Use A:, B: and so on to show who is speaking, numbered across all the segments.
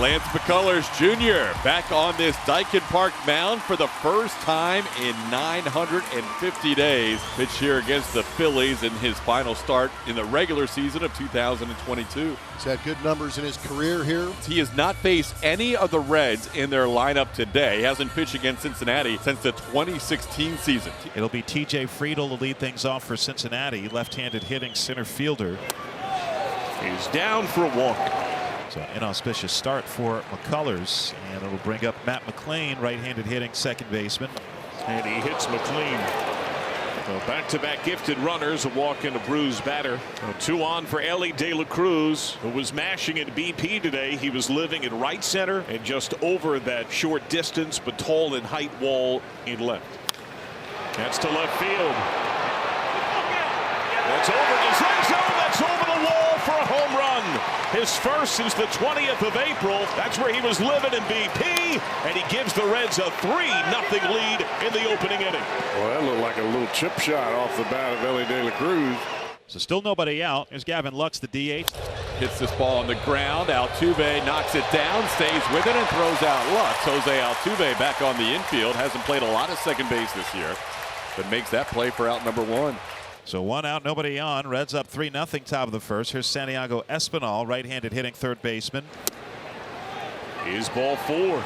A: Lance McCullers Jr. back on this Daikin Park mound for the first time in 950 days. Pitch here against the Phillies in his final start in the regular season of 2022.
B: He's had good numbers in his career here.
A: He has not faced any of the Reds in their lineup today. He hasn't pitched against Cincinnati since the 2016 season.
C: It'll be TJ Friedl to lead things off for Cincinnati. Left-handed hitting center fielder.
D: He's down for a walk.
C: So inauspicious start for McCullers, and it'll bring up Matt McLain, right-handed hitting second baseman.
D: And he hits McLean. So back-to-back gifted runners, a walk and a bruised batter. So 2 on for Elly De La Cruz, who was mashing at BP today. He was living in right center and just over that short distance but tall in height wall in left. That's to left field. That's over the zone. That's over the wall for a home run. His first since the 20th of April. That's where he was living in BP, and he gives the Reds a 3-0 lead in the opening inning.
E: Well, that looked like a little chip shot off the bat of Elly De La Cruz.
C: So still nobody out. There's Gavin Lux, the DH.
A: Hits this ball on the ground. Altuve knocks it down, stays with it, and throws out Lux. Jose Altuve back on the infield. Hasn't played a lot of second base this year, but makes that play for out number 1.
C: So 1 out, nobody on. Reds up 3-0 top of the first. Here's Santiago Espinal, right-handed hitting third baseman.
D: Is ball 4.
E: Well,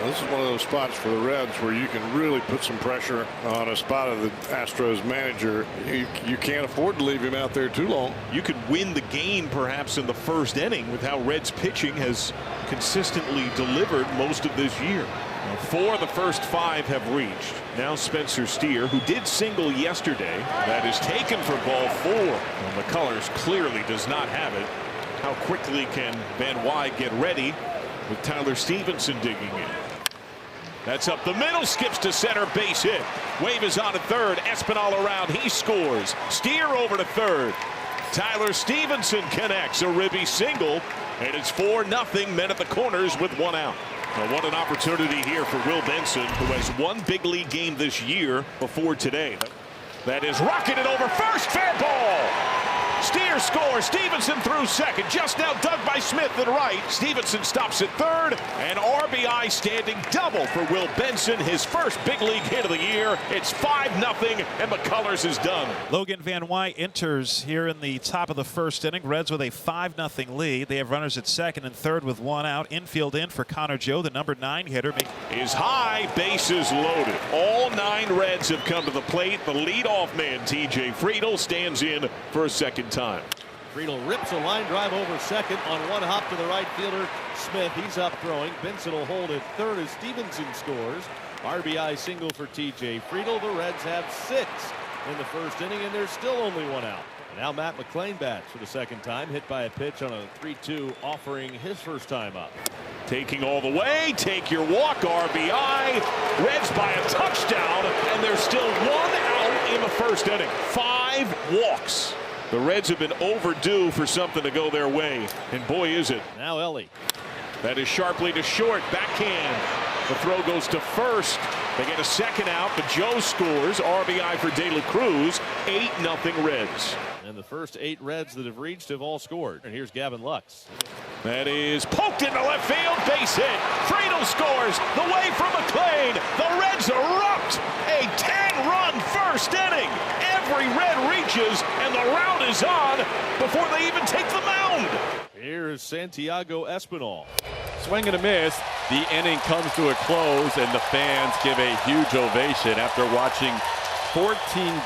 E: this is one of those spots for the Reds where you can really put some pressure on a spot of the Astros manager. You can't afford to leave him out there too long.
D: You could win the game perhaps in the first inning with how Reds pitching has consistently delivered most of this year. 4 of the first 5 have reached. Now Spencer Steer, who did single yesterday, that is taken for ball 4. And McCullers clearly does not have it. How quickly can Van Wy get ready with Tyler Stevenson digging in? That's up the middle, skips to center, base hit. Wave is on at third. Espinal around, he scores. Steer over to third. Tyler Stevenson connects a ribby single, and it's 4-0. Men at the corners with 1 out. Well, what an opportunity here for Will Benson, who has 1 big league game this year before today. That is rocketed over first, fair ball. Steer scores. Stevenson through second. Just now dug by Smith at right. Stevenson stops at third. And RBI standing double for Will Benson. His first big league hit of the year. It's 5-0, and McCullers is done.
C: Logan Van Wy enters here in the top of the first inning. Reds with a 5-0 lead. They have runners at second and third with 1 out. Infield in for Connor Joe, the number 9 hitter.
D: Is high, bases loaded. All 9 Reds have come to the plate. The leadoff man, TJ Friedl, stands in for a second time.
F: Friedl rips a line drive over second on 1 hop to the right fielder Smith. He's up throwing. Benson will hold at third as Stevenson scores. RBI single for TJ Friedl. The Reds have 6 in the first inning, and there's still only 1 out. Now Matt McLain bats for the second time, hit by a pitch on a 3-2, offering his first time up.
D: Taking all the way, take your walk, RBI. Reds by a touchdown, and there's still 1 out in the first inning. 5 walks. The Reds have been overdue for something to go their way, and boy is it.
F: Now Elly.
D: That is sharply to short, backhand. The throw goes to first. They get a second out, but Joe scores. RBI for De La Cruz. 8-0 Reds.
F: And the first 8 Reds that have reached have all scored. And here's Gavin Lux.
D: That is poked into left field, base hit. Friedl scores. The way from McLain. The Reds erupt. A 10-run first inning. Every Red reaches, and the round is on before they even take the mound.
F: Here's Santiago Espinal.
A: Swing and a miss. The inning comes to a close, and the fans give a huge ovation after watching 14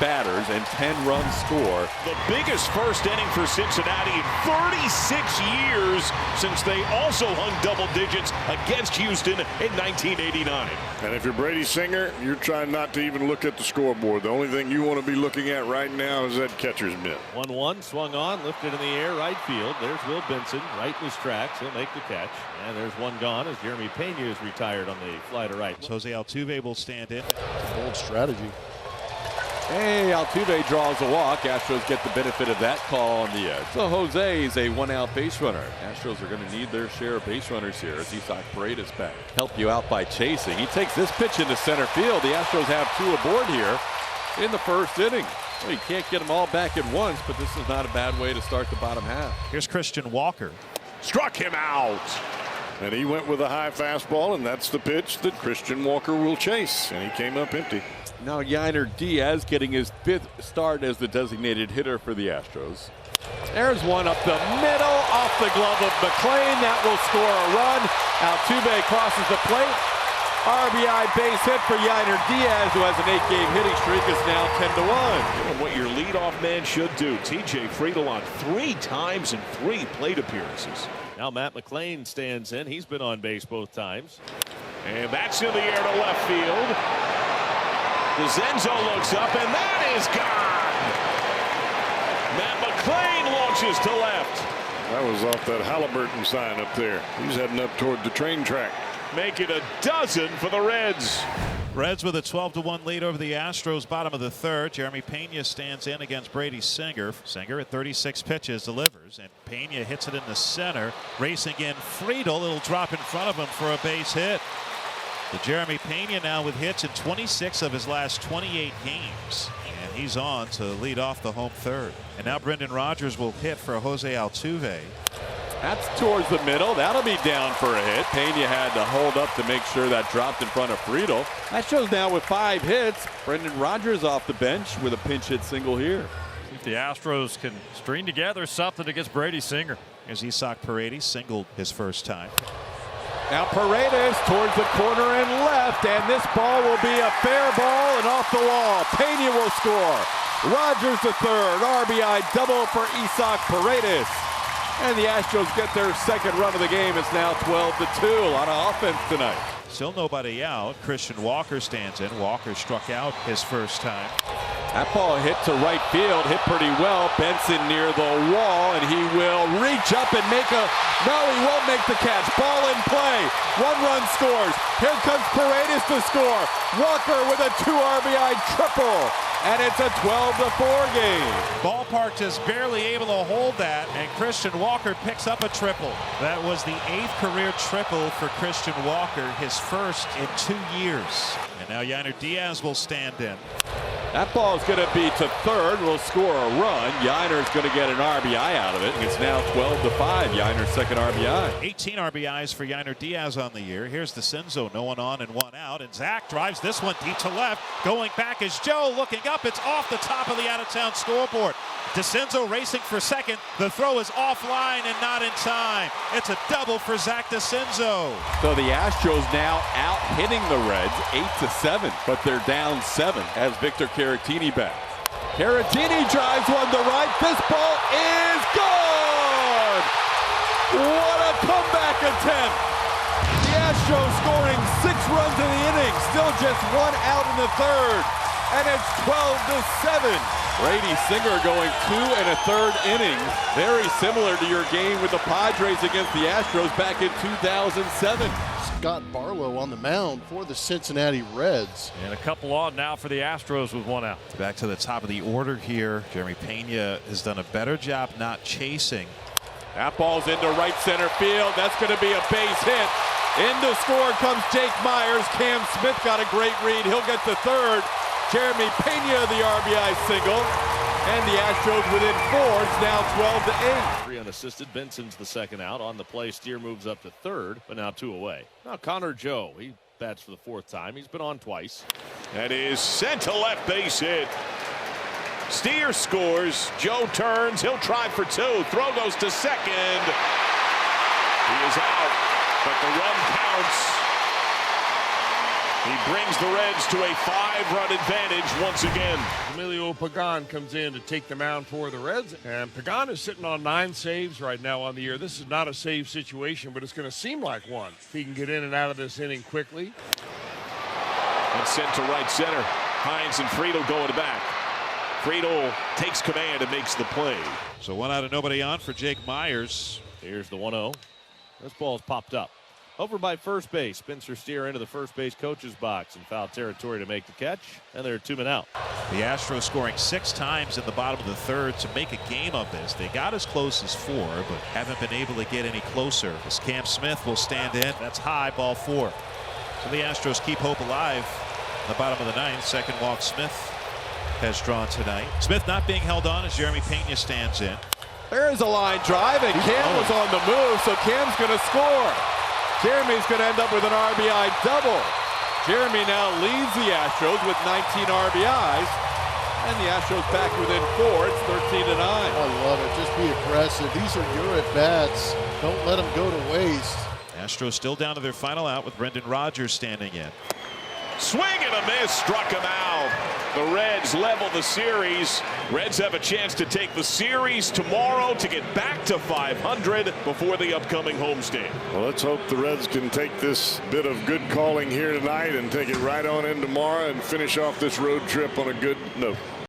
A: batters and 10 runs score.
D: The biggest first inning for Cincinnati in 36 years since they also hung double digits against Houston in 1989.
E: And if you're Brady Singer, you're trying not to even look at the scoreboard. The only thing you want to be looking at right now is that catcher's mitt.
F: 1-1, swung on, lifted in the air, right field. There's Will Benson, right in his tracks. He'll make the catch. And there's 1 gone as Jeremy Pena is retired on the fly to right.
C: Jose Altuve will stand in.
B: Bold strategy.
A: Hey, Altuve draws a walk. Astros get the benefit of that call on the edge. So Jose is a 1-out base runner. Astros are going to need their share of base runners here as Isaac Paredes back. Help you out by chasing. He takes this pitch into center field. The Astros have 2 aboard here in the first inning. Well, you can't get them all back at once, but this is not a bad way to start the bottom half.
C: Here's Christian Walker.
D: Struck him out.
E: And he went with a high fastball, and that's the pitch that Christian Walker will chase. And he came up empty.
A: Now Yainer Diaz getting his 5th start as the designated hitter for the Astros. There's one up the middle off the glove of McLean. That will score a run. Altuve crosses the plate. RBI base hit for Yainer Diaz, who has an 8-game hitting streak, is now 10-1.
D: And what your leadoff man should do. TJ Friedl on 3 times in 3 plate appearances.
F: Now Matt McLean stands in. He's been on base both times.
D: And that's in the air to left field. DeCenzo looks up, and that is gone. Matt McLean launches to left.
E: That was off that Halliburton sign up there. He's heading up toward the train track.
D: Make it a dozen for the Reds.
C: Reds with a 12-1 lead over the Astros, bottom of the 3rd. Jeremy Pena stands in against Brady Singer. Singer at 36 pitches delivers, and Pena hits it in the center. Racing in Friedl. It'll drop in front of him for a base hit. The Jeremy Pena now with hits in 26 of his last 28 games. And he's on to lead off the home 3rd. And now Brendan Rodgers will hit for Jose Altuve.
A: That's towards the middle. That'll be down for a hit. Pena had to hold up to make sure that dropped in front of Friedl. Astros now with 5 hits. Brendan Rodgers off the bench with a pinch hit single here.
G: See if the Astros can string together something against Brady Singer.
C: As Isaac Paredes singled his first time.
A: Now Paredes towards the corner and left, and this ball will be a fair ball and off the wall. Pena will score. Rodgers the 3rd RBI double for Isaac Paredes. And the Astros get their 2nd run of the game. It's now 12-2. A lot of offense tonight.
C: Still nobody out. Christian Walker stands in. Walker struck out his first time.
A: That ball hit to right field, hit pretty well. Benson near the wall, and he will reach up and make a... No, he won't make the catch. Ball in play. 1 run scores. Here comes Paredes to score. Walker with a 2 RBI triple. And it's a 12-4 game.
C: Ballpark just barely able to hold that, and Christian Walker picks up a triple. That was the 8th career triple for Christian Walker, his first in 2 years. And now Yainer Diaz will stand in.
A: That ball is going to be to 3rd. Will score a run. Yainer's going to get an RBI out of it. It's now 12-5. Yainer's 2nd RBI.
C: 18 RBIs for Yainer Diaz on the year. Here's DeCenzo, no one on and 1 out. And Zach drives this one deep to left. Going back is Joe looking up. It's off the top of the out-of-town scoreboard. DeCenzo racing for 2nd. The throw is offline and not in time. It's a double for Zach DeCenzo.
A: So the Astros now out hitting the Reds 8-7, but they're down 7 as Victor Caratini bats. Caratini drives one to right. This ball is gone. What a comeback attempt. The Astros scoring 6 runs in the inning. Still just 1 out in the 3rd. And it's 12-7. Brady Singer going 2 1/3 innings. Very similar to your game with the Padres against the Astros back in 2007.
B: Scott Barlow on the mound for the Cincinnati Reds.
G: And a couple on now for the Astros with 1 out.
C: Back to the top of the order here. Jeremy Pena has done a better job not chasing.
A: That ball's into right center field. That's going to be a base hit. In to score comes Jake Myers. Cam Smith got a great read. He'll get the 3rd. Jeremy Pena the RBI single, and the Astros within 4. It's now 12-8.
F: 3 unassisted. Benson's the 2nd out. On the play, Steer moves up to 3rd, but now 2 away. Now Connor Joe, he bats for the 4th time. He's been on twice.
D: That is sent to left base hit. Steer scores. Joe turns. He'll try for 2. Throw goes to 2nd. He is out, but the run counts. He brings the Reds to a 5-run advantage once again.
H: Emilio Pagan comes in to take the mound for the Reds. And Pagan is sitting on 9 saves right now on the year. This is not a save situation, but it's going to seem like one. If he can get in and out of this inning quickly.
D: And sent to right center. Hines and Friedl going to back. Friedl takes command and makes the play.
C: So 1 out and nobody on for Jake Myers.
F: Here's the 1-0. This ball's popped up. Over by first base. Spencer Steer into the first base coach's box in foul territory to make the catch. And there are 2 men out.
C: The Astros scoring 6 times in the bottom of the 3rd to make a game of this. They got as close as 4, but haven't been able to get any closer. As Cam Smith will stand in. That's high, ball 4. So the Astros keep hope alive. In the bottom of the 9th, 2nd walk Smith has drawn tonight. Smith not being held on as Jeremy Pena stands in.
A: There is a line drive, and Cam was on the move, so Cam's going to score. Jeremy's going to end up with an RBI double. Jeremy now leads the Astros with 19 RBIs. And the Astros back within 4. It's 13-9.
B: I love it. Just be aggressive. These are your at-bats. Don't let them go to waste.
C: Astros still down to their final out with Brendan Rodgers standing in.
D: Swing and a miss, struck him out. The Reds level the series. Reds have a chance to take the series tomorrow to get back to 500 before the upcoming homestand.
E: Well, let's hope the Reds can take this bit of good calling here tonight and take it right on in tomorrow and finish off this road trip on a good note.